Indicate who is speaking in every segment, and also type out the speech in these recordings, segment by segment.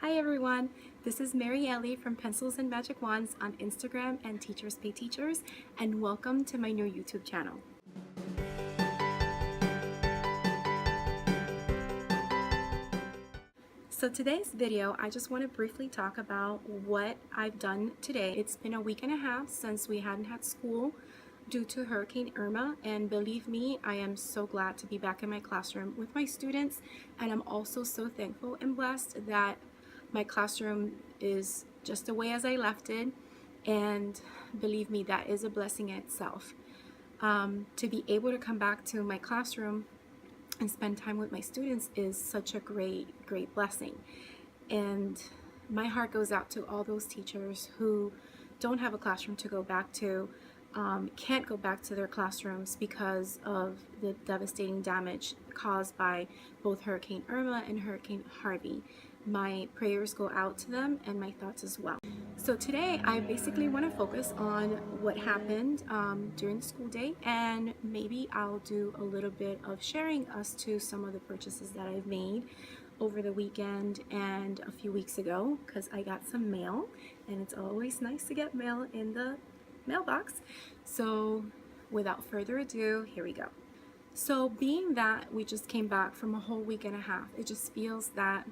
Speaker 1: Hi everyone, this is Mary Ellie from Pencils and Magic Wands on Instagram and Teachers Pay Teachers, and welcome to my new YouTube channel. So today's video, I just want to briefly talk about what I've done today. It's been a week and a half since we hadn't had school due to Hurricane Irma, and believe me, I am so glad to be back in my classroom with my students, and I'm also so thankful and blessed that my classroom is just the way as I left it, and believe me, that is a blessing in itself. To be able to come back to my classroom and spend time with my students is such a great blessing, and my heart goes out to all those teachers who don't have a classroom to go back to, can't go back to their classrooms because of the devastating damage caused by both Hurricane Irma and Hurricane Harvey. My prayers go out to them and my thoughts as well. So today I basically want to focus on what happened during the school day, and maybe I'll do a little bit of sharing as to some of the purchases that I've made over the weekend and a few weeks ago, because I got some mail, and it's always nice to get mail in the mailbox. So without further ado, here we go. So being that we just came back from a whole week and a half, it just feels that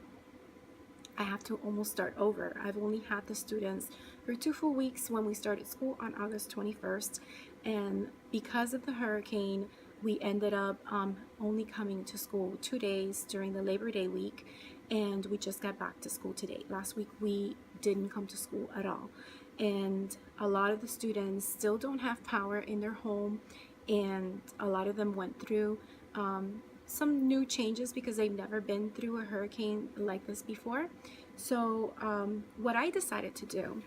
Speaker 1: I have to almost start over. I've only had the students for 2 full weeks when we started school on August 21st, and because of the hurricane, we ended up only coming to school 2 days during the Labor Day week, and we just got back to school today. Last week we didn't come to school at all, and a lot of the students still don't have power in their home, and a lot of them went through some new changes because they've never been through a hurricane like this before. So what I decided to do,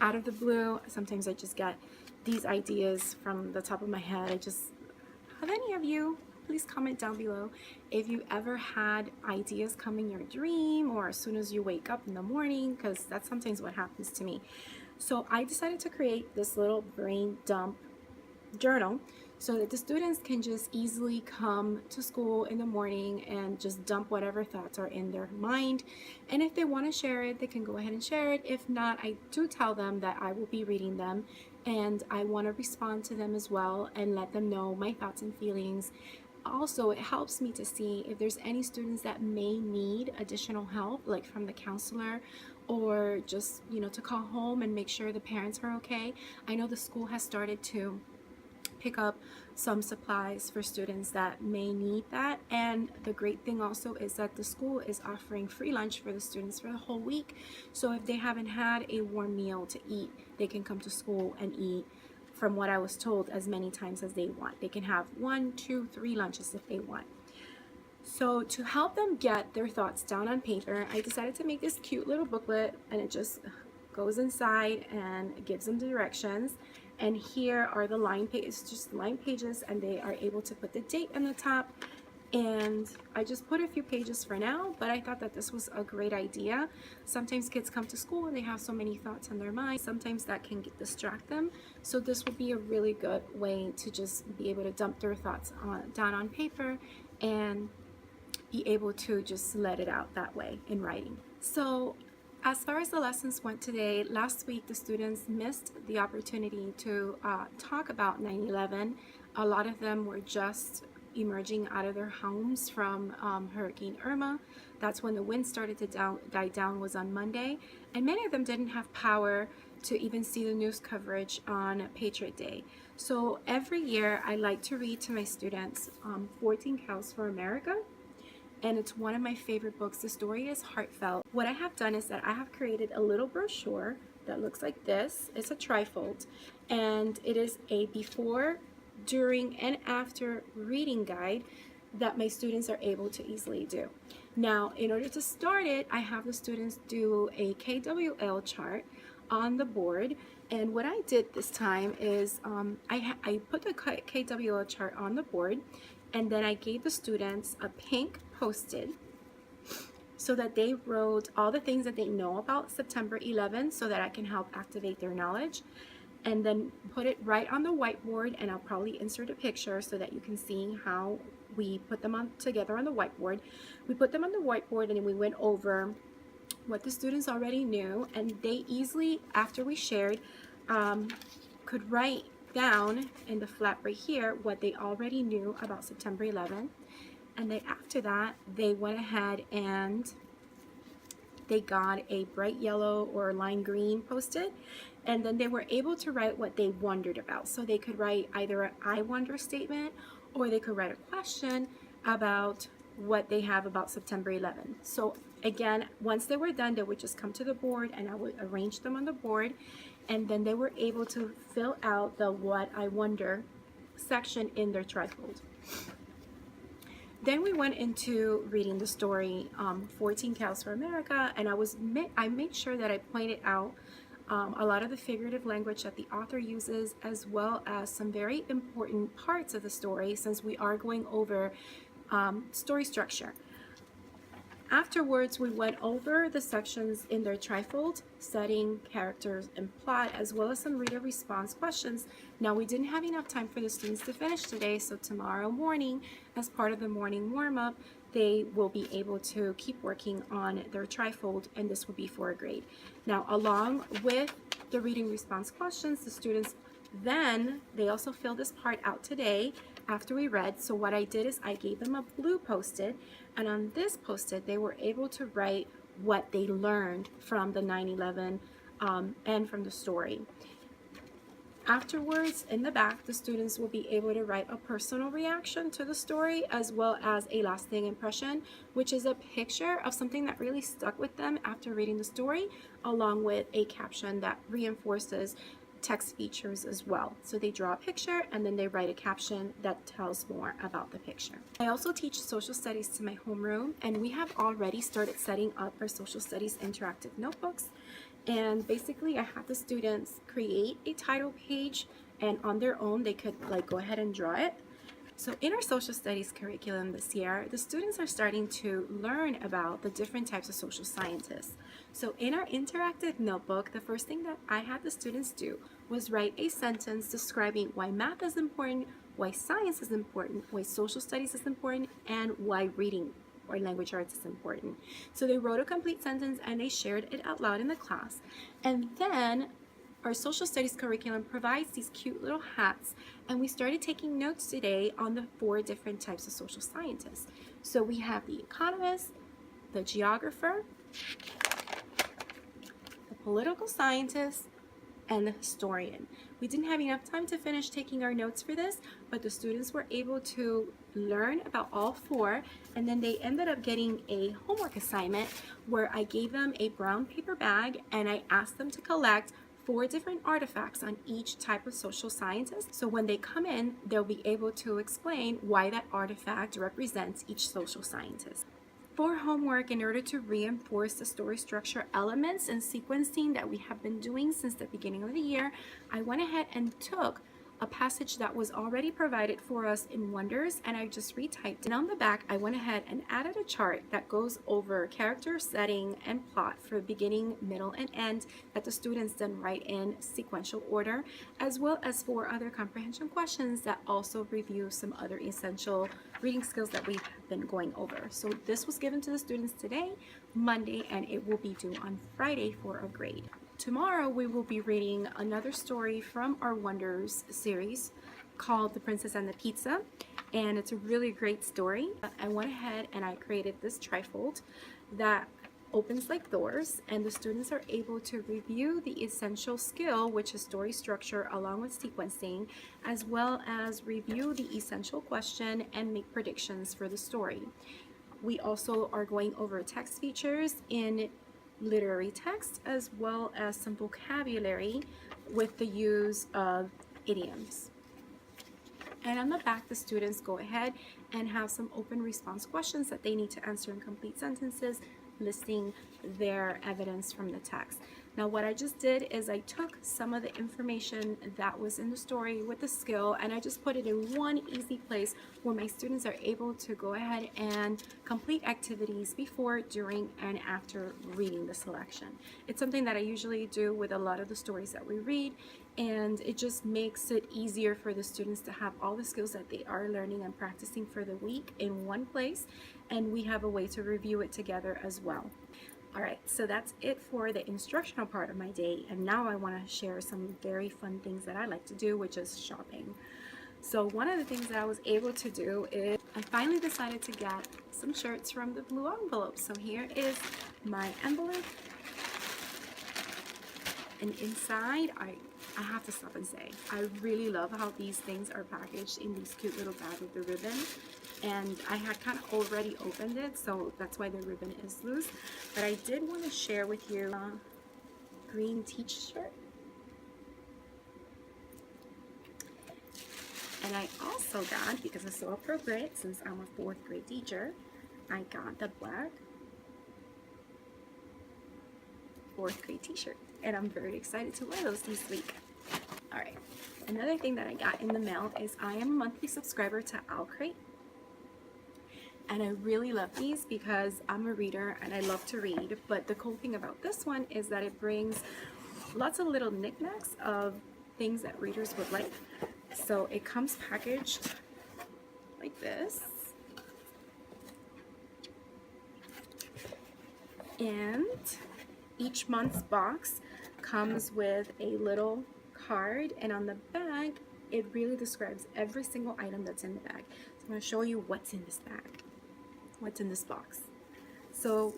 Speaker 1: out of the blue, sometimes I just get these ideas from the top of my head. Have any of you, please comment down below if you ever had ideas come in your dream or as soon as you wake up in the morning, because that's sometimes what happens to me. So I decided to create this little brain dump journal so that the students can just easily come to school in the morning and just dump whatever thoughts are in their mind, and if they want to share it, they can go ahead and share it. If not, I do tell them that I will be reading them, and I want to respond to them as well and let them know my thoughts and feelings. Also, it helps me to see if there's any students that may need additional help, like from the counselor, or just, to call home and make sure the parents are okay. I know the school has started to pick up some supplies for students that may need that, and the great thing also is that the school is offering free lunch for the students for the whole week. So if they haven't had a warm meal to eat, they can come to school and eat, from what I was told, as many times as they want. They can have 1, 2, 3 lunches if they want. So to help them get their thoughts down on paper, I decided to make this cute little booklet, and it just goes inside and gives them the directions. And here are the line pages, just line pages, and they are able to put the date on the top. And I just put a few pages for now, but I thought that this was a great idea. Sometimes kids come to school and they have so many thoughts on their mind. Sometimes that can distract them. So this will be a really good way to just be able to dump their thoughts down on paper and be able to just let it out that way in writing. So as far as the lessons went today, last week the students missed the opportunity to talk about 9/11. A lot of them were just emerging out of their homes from Hurricane Irma. That's when the wind started to die down, was on Monday, and many of them didn't have power to even see the news coverage on Patriot Day. So every year I like to read to my students 14 Cows for America, and it's one of my favorite books. The story is heartfelt. What I have done is that I have created a little brochure that looks like this. It's a trifold, and it is a before, during, and after reading guide that my students are able to easily do. Now, in order to start it, I have the students do a KWL chart on the board, and what I did this time is I put the KWL chart on the board, and then I gave the students a pink Post-it so that they wrote all the things that they know about September 11th so that I can help activate their knowledge, and then put it right on the whiteboard, and I'll probably insert a picture so that you can see how we put them together on the whiteboard. We put them on the whiteboard, and then we went over what the students already knew, and they easily, after we shared, could write down in the flap right here what they already knew about September 11th. And then after that, they went ahead and they got a bright yellow or lime green Post-it, and then they were able to write what they wondered about. So they could write either an I wonder statement, or they could write a question about what they have about September 11th. So again, once they were done, they would just come to the board and I would arrange them on the board, and then they were able to fill out the what I wonder section in their trifold. Then we went into reading the story 14 Cows for America, and I made sure that I pointed out a lot of the figurative language that the author uses, as well as some very important parts of the story, since we are going over story structure. Afterwards, we went over the sections in their trifold, setting, characters, and plot, as well as some reader response questions. Now, we didn't have enough time for the students to finish today, so tomorrow morning, as part of the morning warm-up, they will be able to keep working on their trifold, and this will be for a grade. Now, along with the reading response questions, the students then, they also filled this part out today after we read. So what I did is I gave them a blue Post-it, and on this Post-it they were able to write what they learned from the 9/11 and from the story. Afterwards, in the back, the students will be able to write a personal reaction to the story, as well as a lasting impression, which is a picture of something that really stuck with them after reading the story, along with a caption that reinforces text features as well. So they draw a picture and then they write a caption that tells more about the picture. I also teach social studies to my homeroom, and we have already started setting up our social studies interactive notebooks. And basically I have the students create a title page, and on their own they could go ahead and draw it. So in our social studies curriculum this year, the students are starting to learn about the different types of social scientists. So in our interactive notebook, the first thing that I had the students do was write a sentence describing why math is important, why science is important, why social studies is important, and why reading or language arts is important. So they wrote a complete sentence and they shared it out loud in the class. And then our social studies curriculum provides these cute little hats, and we started taking notes today on the 4 different types of social scientists. So we have the economist, the geographer, the political scientist, and the historian. We didn't have enough time to finish taking our notes for this, but the students were able to learn about all 4, and then they ended up getting a homework assignment where I gave them a brown paper bag and I asked them to collect 4 different artifacts on each type of social scientist. So when they come in, they'll be able to explain why that artifact represents each social scientist. For homework, in order to reinforce the story structure elements and sequencing that we have been doing since the beginning of the year, I went ahead and took a passage that was already provided for us in Wonders, and I just retyped. And on the back, I went ahead and added a chart that goes over character, setting, and plot for beginning, middle, and end that the students then write in sequential order, as well as 4 other comprehension questions that also review some other essential reading skills that we've been going over. So this was given to the students today, Monday, and it will be due on Friday for a grade. Tomorrow we will be reading another story from our Wonders series called The Princess and the Pizza, and it's a really great story. I went ahead and I created this trifold that opens like doors, and the students are able to review the essential skill, which is story structure along with sequencing, as well as review the essential question and make predictions for the story. We also are going over text features in literary text, as well as some vocabulary with the use of idioms. And on the back, the students go ahead and have some open response questions that they need to answer in complete sentences, listing their evidence from the text. Now what I just did is I took some of the information that was in the story with the skill, and I just put it in one easy place where my students are able to go ahead and complete activities before, during, and after reading the selection. It's something that I usually do with a lot of the stories that we read, and it just makes it easier for the students to have all the skills that they are learning and practicing for the week in one place, and we have a way to review it together as well. Alright, so that's it for the instructional part of my day, and now I want to share some very fun things that I like to do, which is shopping. So one of the things that I was able to do is I finally decided to get some shirts from the Blue Envelope. So here is my envelope, and inside I have to stop and say, I really love how these things are packaged in these cute little bags with the ribbon. And I had kind of already opened it, so that's why the ribbon is loose. But I did want to share with you a green t-shirt. And I also got, because it's so appropriate since I'm a 4th grade teacher, I got the black 4th grade t-shirt. And I'm very excited to wear those this week. Alright, another thing that I got in the mail is I am a monthly subscriber to Crate. And I really love these because I'm a reader and I love to read. But the cool thing about this one is that it brings lots of little knickknacks of things that readers would like. So it comes packaged like this. And each month's box comes with a little card, and on the back it really describes every single item that's in the bag. So I'm going to show you what's in this bag. What's in this box. So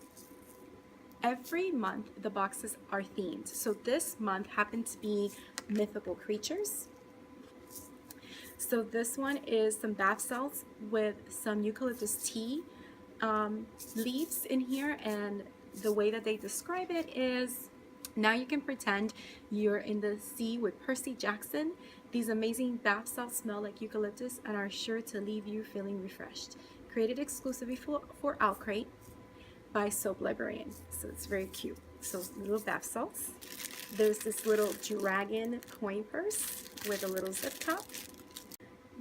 Speaker 1: every month the boxes are themed. So this month happened to be mythical creatures. So this one is some bath salts with some eucalyptus tea leaves in here, and the way that they describe it is, now you can pretend you're in the sea with Percy Jackson. These amazing bath salts smell like eucalyptus and are sure to leave you feeling refreshed. Created exclusively for Crate by Soap Librarian. So it's very cute. So little bath salts. There's this little dragon coin purse with a little zip top.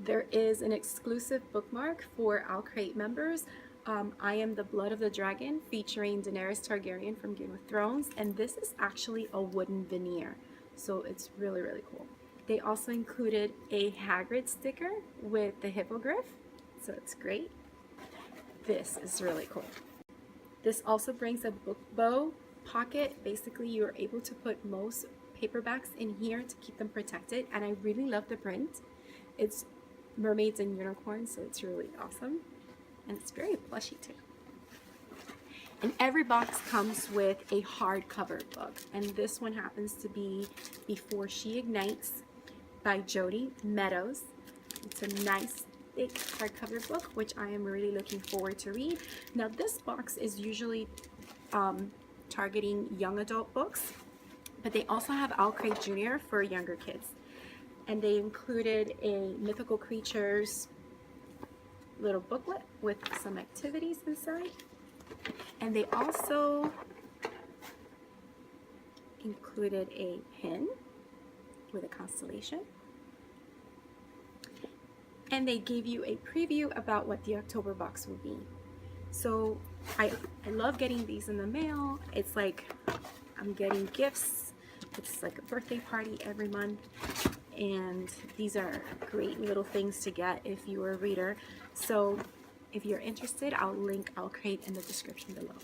Speaker 1: There is an exclusive bookmark for Crate members. I Am the Blood of the Dragon, featuring Daenerys Targaryen from Game of Thrones, and this is actually a wooden veneer. So it's really, really cool. They also included a Hagrid sticker with the hippogriff, so it's great. This is really cool. This also brings a book bow pocket. Basically, you're able to put most paperbacks in here to keep them protected, and I really love the print. It's mermaids and unicorns, so it's really awesome, and it's very plushy too. And every box comes with a hardcover book, and this one happens to be Before She Ignites by Jody Meadows. It's a nice thick hardcover book, which I am really looking forward to read. Now this box is usually targeting young adult books, but they also have Crate Jr. for younger kids. And they included a mythical creatures little booklet with some activities inside. And they also included a pin with a constellation. And they gave you a preview about what the October box will be. So I love getting these in the mail. It's like I'm getting gifts. It's like a birthday party every month. And these are great little things to get if you are a reader. So if you're interested, I'll link Crate in the description below.